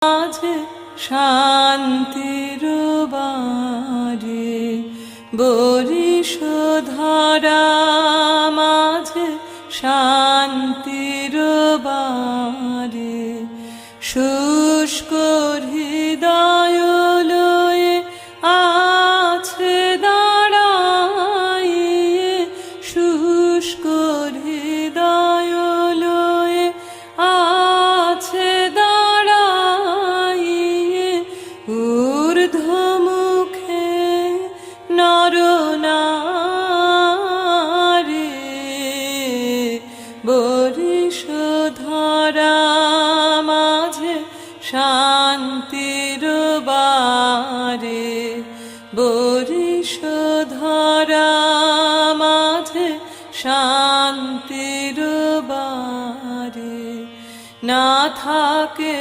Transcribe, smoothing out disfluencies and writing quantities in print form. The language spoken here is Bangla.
মাঝে শান্তির বারে বরিশ ধরা মাঝে শান্তির বারে শুষ্ক হৃদয় লয়ে আছে দাঁড়াইয়ে শুষ্ক হৃদয় লয়ে আছে দাঁড়াইয়ে ঊর্ধ্বমুখে নরনারী বরিশ ধরা মাঝে শান্তির বারে বরিশ ধরা মাঝে শান্তির বারে না থাকে